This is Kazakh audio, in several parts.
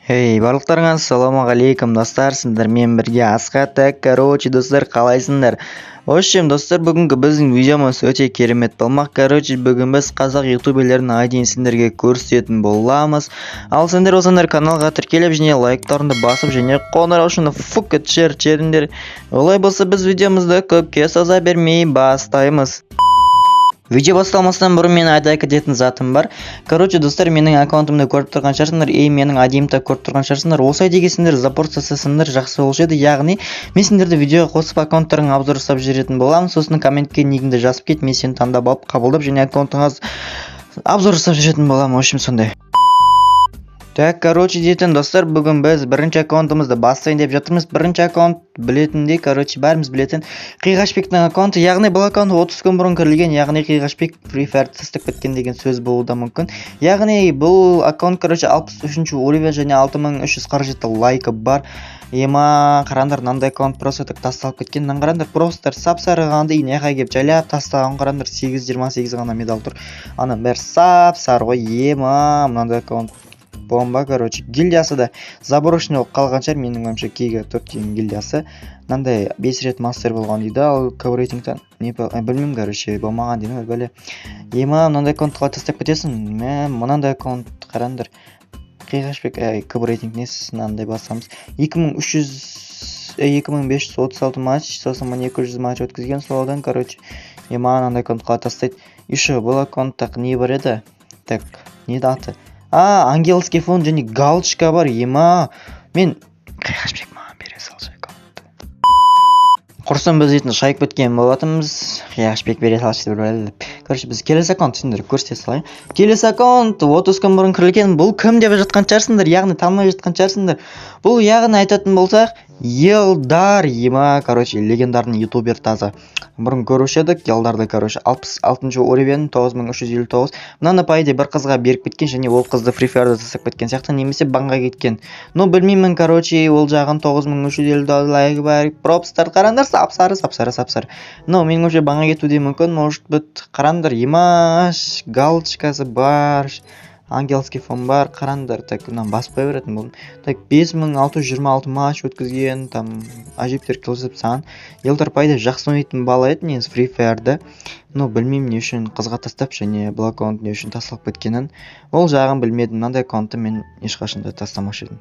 Барлықтарыңа ассалаумағалейкум достар, сіздермен бірге Асхат. Достар, қалайсыңдар? Достар, бүгінгі біздің видеомыз өте керемет болмақ. Бүгін біз қазақ ютуберлерінің айдиін сендерге көрсететін боламыз. Ал сендер осындар каналға тіркеліп және лайктарыңды басып және қоңыраушыны фукет жердер. Олай болса біз видеомызды көпке соза бермей бастаймыз. Видео басталмастан бұрын мен айта кететін затым бар. Достар, менің аккаунтымды көріп тұрған шығарсыңдар, менің айдиімді көріп тұрған шығарсыңдар. Осы айдиге сендер запорт жасасаңдар жақсы болушы еді. Яғни мен сендерді видеоға қосып аккаунттарың обзор жасап жіберетін боламын. Сосын комментке нигіңді жазып кет, мен сені таңдап алып қабылдап және аккаунтыңыз обзор жасап жүретін боламын. Сондай. Дейтін достар, бүгін біз бірінші аккаунтымызды бастайын деп жатырмыз. Бірінші аккаунт білетіндей, бәріміз білетін Қиғашбектің аккаунты. Яғни бұл аккаунт 30 күн бұрын кірілген, яғни Қиғашбек Free Fire тастап кеткен деген сөз болуы да мүмкін. Яғни бұл аккаунт 63 уровень және 6347 лайкі бар. Қарандар, мынандай аккаунт просто тасталып кеткен. Қарандар, просто сап-сары ғанды инеға кеп жайлап тастаған. Қарандар, 828 ғана медал тұр. Аның бәрі сап-сары ғой. Мынандай аккаунт бомба. Гильдиясы да заборошный болып қалған шығар. Менің ойымша Кига 4 деген гильдиясы. Мынандай 5 рет мастер болған дейді. Ал кабрейтингтен білмеймін, болмаған деймін. Мынандай аккаунт қалай тастап кетесің? Мынандай аккаунт қарандар. Қиғашбек кабрейтинг несіз мынандай басамыз. 2536 матч, сосын 1200 матч өткізген. Солодан, мынандай аккаунт қалай тастайды. Еще бұл аккаунтта не бар еді? Так, не аты? Ангелский фон және галочка бар. Мен Қиғашбек маған бере салшы аккаунтты. Құрсын біз етін шайып кеткен болатымыз. Қиғашбек бере салшы деп біліп. Біз келесі аккаунт түсіндіріп көрсете салайын. Келесі аккаунт 30 күн бұрын кірілген. Бұл кім деп жатқан шығарсыңдар, яғни танымай жатқан шығарсыңдар. Бұл яғни айтатын болсақ, Елдар, легендарный ютубер таза. Бұрын көруші едік, Елдарды, 66 уровень, 9359. Мынаны пайде бір қызға беріп кеткен, және ол қызды Free Fire'да тастап кеткен сияқты, немесе банға кеткен. Білмеймін, ол жағын 9350 лайк бар. Пропстар қарандар, сап-сары. Менің өше банға кетуде мүмкін, может быть, қарандар, галочкасы бар. Ангелский фон бар, қарандар, баспай беретін болдым. 5626 матч өткізген, ажептер келсіп сан. Елдар пайда жақсы ойнайтын бала еді, негізі Free Fire'да. Білмеймін не үшін қызға тастап, және бұл аккаунт не үшін тасталып кеткенін. Ол жағын білмедім, мынандай аккаунтты мен ешқашанда тастамаушы едім.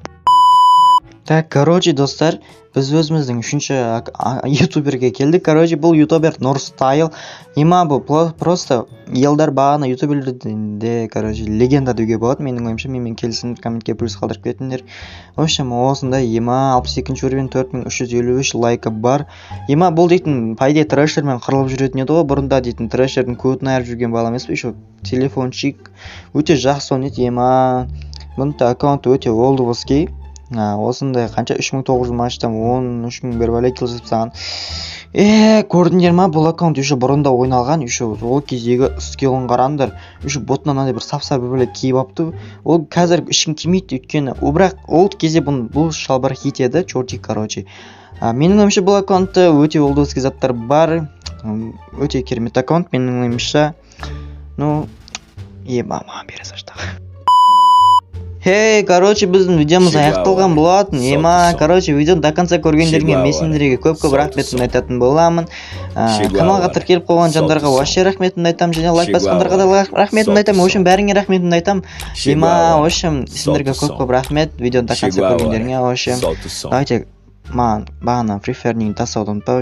Достар, біз өзіміздің үшінші ютуберге келдік. Бұл ютубер Нұрстайл. Бұл просто Елдар бағана ютуберлерде, легенда деуге болады. Менің ойымша, мен келісім комментке плюс қалдырып кетіңдер. Осында 62 уровень 4353 лайкі бар. Бұл дейтін пайде трэшермен қырылып жүретін еді ғой. Бұрында дейтін трэшердің көтін айырып жүрген бала емес пе? Телефончик өте жақсы ойнайды. Бұнда аккаунт өте олдвоский. Осындай қанша 3900 матчтан 13000 бір бәле келсіп саған. Көрдіңдер ма? Бұл аккаунт бұрында ойналған. Ол кездегі скиллын қарандар. Ботынан бір сап-сап бір бәле кейіп апты. Ол қазір ішін кемейді өткені. Бірақ ол кезде бұл шалбар хит еді. Менің ойымша бұл аккаунтта өте олдвоский заттар бар. Өте керемет аккаунт. Менің ойымша. Маған бере саштағы. Біздің видеомыз аяқталған болатын. Видеоны до конца көргендерге мен сендерге көп-көп рахметін айтатын боламын. Каналға тіркеліп қойған жандарға вообще рахметін айтам, және лайк басқандарға да рахметін айтам. Бәріңе рахметін айтам. Сендерге көп-көп рахмет видеоны до конца көргендерге. Давайте бағана Free Fire-ның тастауды ұмытпау.